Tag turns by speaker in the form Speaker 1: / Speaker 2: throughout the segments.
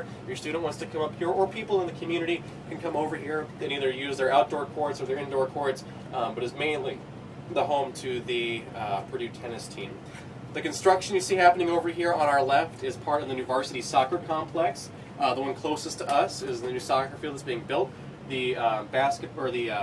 Speaker 1: here, your student wants to come up here, or people in the community can come over here and either use their outdoor courts or their indoor courts, but is mainly the home to the Purdue tennis team. The construction you see happening over here on our left is part of the new varsity soccer complex. The one closest to us is the new soccer field that's being built. The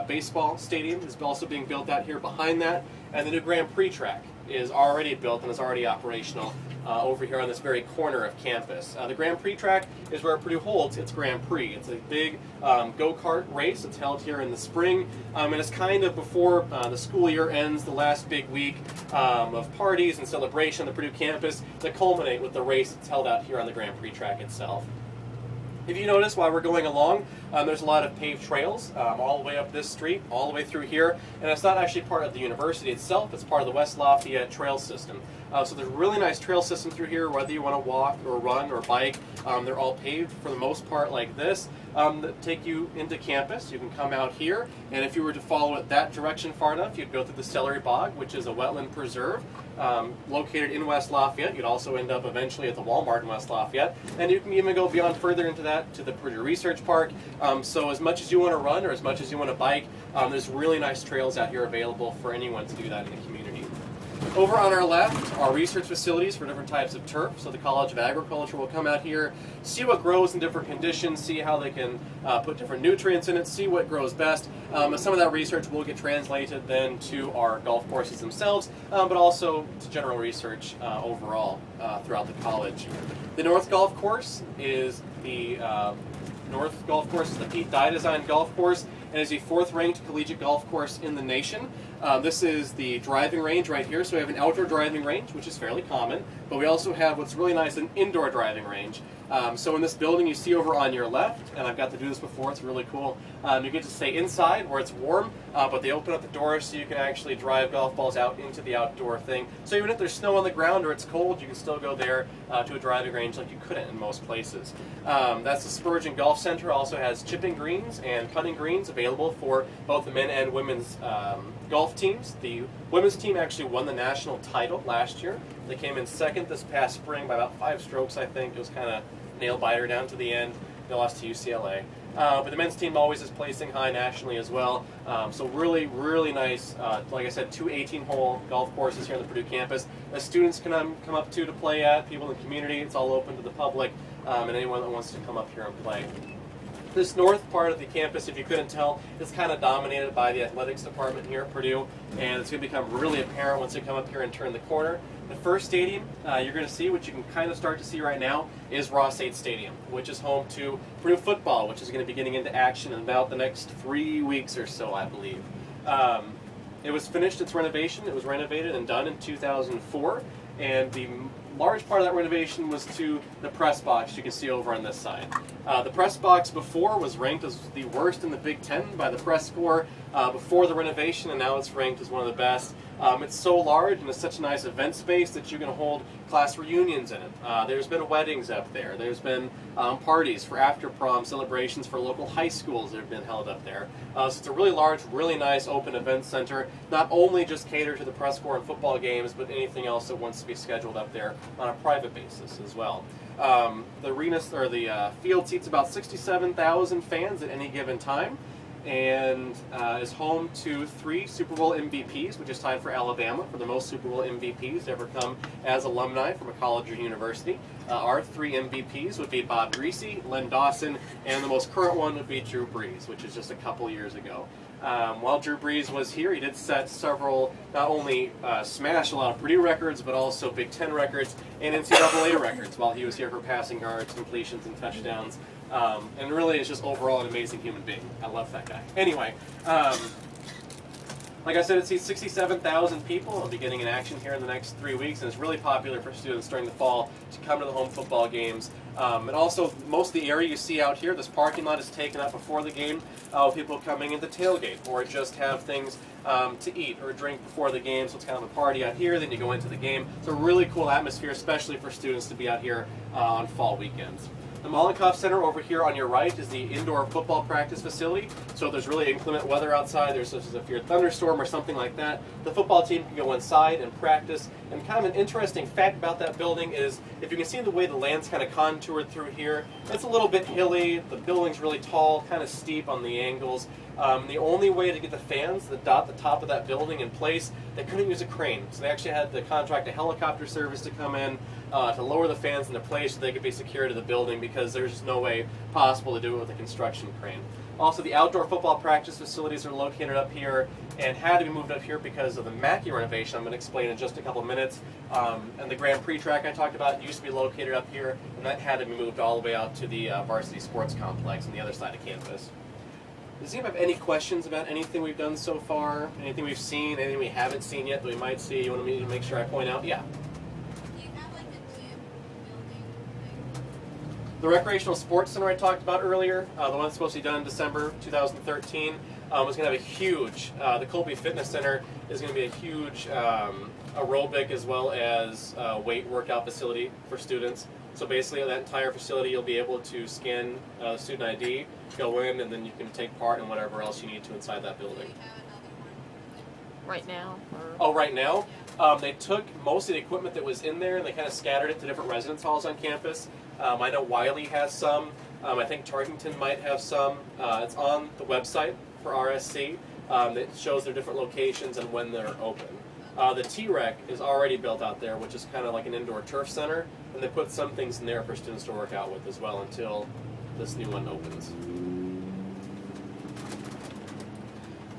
Speaker 1: baseball stadium is also being built out here behind that, and the new Grand Prix track is already built and is already operational over here on this very corner of campus. The Grand Prix track is where Purdue holds its Grand Prix. It's a big go-kart race. It's held here in the spring, and it's kind of before the school year ends, the last big week of parties and celebration on the Purdue campus that culminate with the race that's held out here on the Grand Prix track itself. If you notice while we're going along, there's a lot of paved trails all the way up this street, all the way through here, and it's not actually part of the university itself, it's part of the West Lafayette trail system. So there's a really nice trail system through here, whether you want to walk or run or bike. They're all paved for the most part like this, that take you into campus. You can come out here, and if you were to follow it that direction far enough, you'd go through the Celery Bog, which is a wetland preserve located in West Lafayette. You'd also end up eventually at the Walmart in West Lafayette, and you can even go beyond further into that to the Purdue Research Park. So as much as you want to run or as much as you want to bike, there's really nice trails out here available for anyone to do that in the community. Over on our left are research facilities for different types of turf. So the College of Agriculture will come out here, see what grows in different conditions, see how they can put different nutrients in it, see what grows best. And some of that research will get translated then to our golf courses themselves, but also to general research overall throughout the college. The North Golf Course is the Pete Dye designed golf course, and is the 4th ranked collegiate golf course in the nation. This is the driving range right here. So we have an outdoor driving range, which is fairly common, but we also have what's really nice, an indoor driving range. So in this building you see over on your left, and I've got to do this before, it's really cool, you get to stay inside where it's warm, but they open up the doors so you can actually drive golf balls out into the outdoor thing. So even if there's snow on the ground or it's cold, you can still go there to a driving range like you couldn't in most places. That's the Spurgeon Golf Center. Also has chipping greens and putting greens available for both the men and women's golf teams. The women's team actually won the national title last year. They came in second this past spring by about 5 strokes, I think. It was kind of nail-biter down to the end. They lost to UCLA. But the men's team always is placing high nationally as well. So really, really nice, like I said, 2 18-hole golf courses here on the Purdue campus that students can come up to play at, people in the community. It's all open to the public and anyone that wants to come up here and play. This north part of the campus, if you couldn't tell, is kind of dominated by the athletics department here at Purdue, and it's going to become really apparent once you come up here and turn the corner. The first stadium you're going to see, which you can kind of start to see right now, is Ross 8 Stadium, which is home to Purdue football, which is going to be getting into action in about the next 3 weeks or so, I believe. It was finished its renovation. It was renovated and done in 2004, and the large part of that renovation was to the press box you can see over on this side. The press box before was ranked as the worst in the Big Ten by the press score before the renovation, and now it's ranked as one of the best. It's so large and it's such a nice event space that you can hold class reunions in it. There's been weddings up there. There's been parties for after prom celebrations for local high schools that have been held up there. So it's a really large, really nice open event center. Not only just cater to the press corps and football games, but anything else that wants to be scheduled up there on a private basis as well. The arena, or the field, seats about 67,000 fans at any given time, and is home to 3 Super Bowl MVPs, which is tied for Alabama for the most Super Bowl MVPs to ever come as alumni from a college or university. Our 3 MVPs would be Bob Greasy, Len Dawson, and the most current one would be Drew Brees, which is just a couple years ago. While Drew Brees was here, he did set several, not only smash a lot of Purdue records, but also Big Ten records and NCAA records while he was here for passing yards, completions, and touchdowns. And really is just overall an amazing human being. I love that guy. Anyway, like I said, it seats 67,000 people. It'll be getting in action here in the next 3 weeks, and it's really popular for students during the fall to come to the home football games. And also, most of the area you see out here, this parking lot is taken up before the game with people coming in to tailgate or just have things to eat or drink before the game. So it's kind of a party out here, then you go into the game. It's a really cool atmosphere, especially for students to be out here on fall weekends. The Mollenkoff Center over here on your right is the indoor football practice facility. So if there's really inclement weather outside, there's a severe thunderstorm or something like that, the football team can go inside and practice. And kind of an interesting fact about that building is, if you can see the way the land's kind of contoured through here, it's a little bit hilly, the building's really tall, kind of steep on the angles. The only way to get the fans that dot the top of that building in place, they couldn't use a crane. So they actually had to contract a helicopter service to come in to lower the fans into place so they could be secured to the building, because there's just no way possible to do it with a construction crane. Also, the outdoor football practice facilities are located up here and had to be moved up here because of the Mackey renovation I'm going to explain in just a couple minutes. And the Grand Prix track I talked about used to be located up here, and that had to be moved all the way out to the varsity sports complex on the other side of campus. Does anyone have any questions about anything we've done so far? Anything we've seen, anything we haven't seen yet that we might see? You want me to make sure I point out? Yeah.
Speaker 2: Do you have like the gym building thing?
Speaker 1: The recreational sports center I talked about earlier, the one that's supposed to be done in December 2013, was going to have a huge, the Colby Fitness Center is going to be a huge aerobic as well as weight workout facility for students. So basically, that entire facility, you'll be able to scan student ID, go in, and then you can take part in whatever else you need to inside that building.
Speaker 2: Do you have another one?
Speaker 3: Right now? Or...
Speaker 1: Oh, right now? They took most of the equipment that was in there and they kind of scattered it to different residence halls on campus. I know Wiley has some. I think Tarkington might have some. It's on the website for RSC. That shows their different locations and when they're open. The T-Rec is already built out there, which is kind of like an indoor turf center, and they put some things in there for students to work out with as well until this new one opens.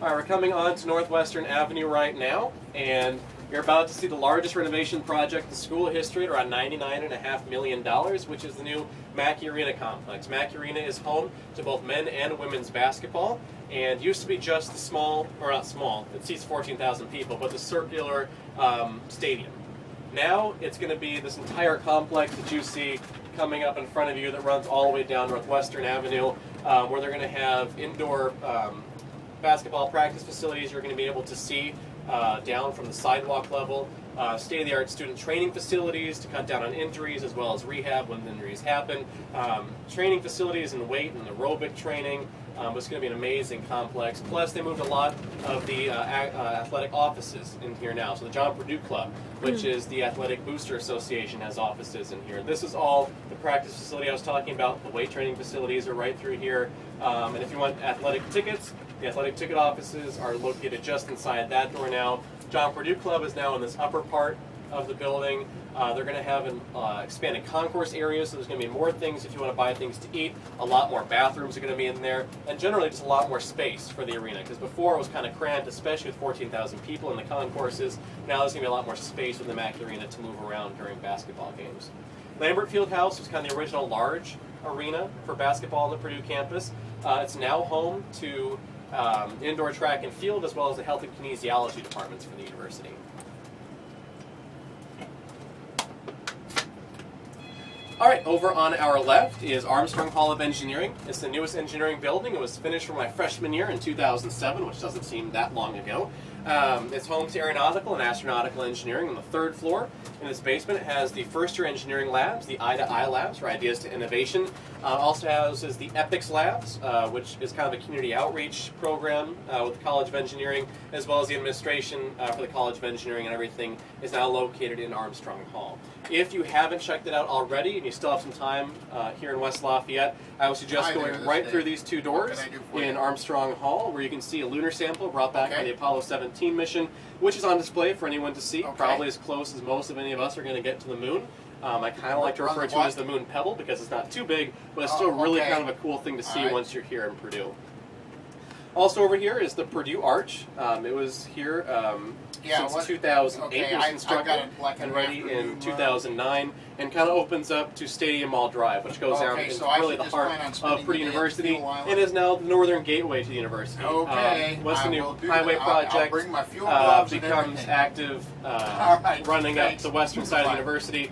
Speaker 1: All right, we're coming on to Northwestern Avenue right now, and you're about to see the largest renovation project in school history at around $99.5 million, which is the new Mackey Arena complex. Mackey Arena is home to both men and women's basketball, and used to be just the small, or not small, it seats 14,000 people, but the circular stadium. Now it's going to be this entire complex that you see coming up in front of you that runs all the way down Northwestern Avenue, where they're going to have indoor basketball practice facilities you're going to be able to see down from the sidewalk level, state-of-the-art student training facilities to cut down on injuries as well as rehab when injuries happen, training facilities and weight and aerobic training. It's going to be an amazing complex. Plus, they moved a lot of the athletic offices in here now. So the John Purdue Club, which is the Athletic Booster Association, has offices in here. This is all the practice facility I was talking about. The weight training facilities are right through here. And if you want athletic tickets, the athletic ticket offices are located just inside that door now. John Purdue Club is now in this upper part of the building. They're going to have an expanded concourse area, so there's going to be more things if you want to buy things to eat. A lot more bathrooms are going to be in there, and generally just a lot more space for the arena, because before it was kind of cramped, especially with 14,000 people in the concourses. Now there's going to be a lot more space with the Mackey Arena to move around during basketball games. Lambert Fieldhouse was kind of the original large arena for basketball on the Purdue campus. It's now home to indoor track and field, as well as the health and kinesiology departments for the university. All right, over on our left is Armstrong Hall of Engineering. It's the newest engineering building. It was finished for my freshman year in 2007, which doesn't seem that long ago. It's home to aeronautical and astronautical engineering on the third floor. In its basement, it has the first-year engineering labs, the I Labs, for Ideas to Innovation. Also houses the EPICS Labs, which is kind of a community outreach program with the College of Engineering, as well as the administration for the College of Engineering, and everything is now located in Armstrong Hall. If you haven't checked it out already, and you still have some time here in West Lafayette, I would suggest going right through these two doors in Armstrong Hall, where you can see a lunar sample brought back by the Apollo 17 mission, which is on display for anyone to see, probably as close as most of any of us are going to get to the moon. I kind of like to refer to it as the moon pebble because it's not too big, but it's still really kind of a cool thing to see once you're here in Purdue. Also over here is the Purdue Arch. It was here since 2008. It was constructed and ready in 2009, and kind of opens up to Stadium Mall Drive, which goes down into really the heart of Purdue University, and is now the northern gateway to the university. Once the new highway project becomes active, running up the western side of the university,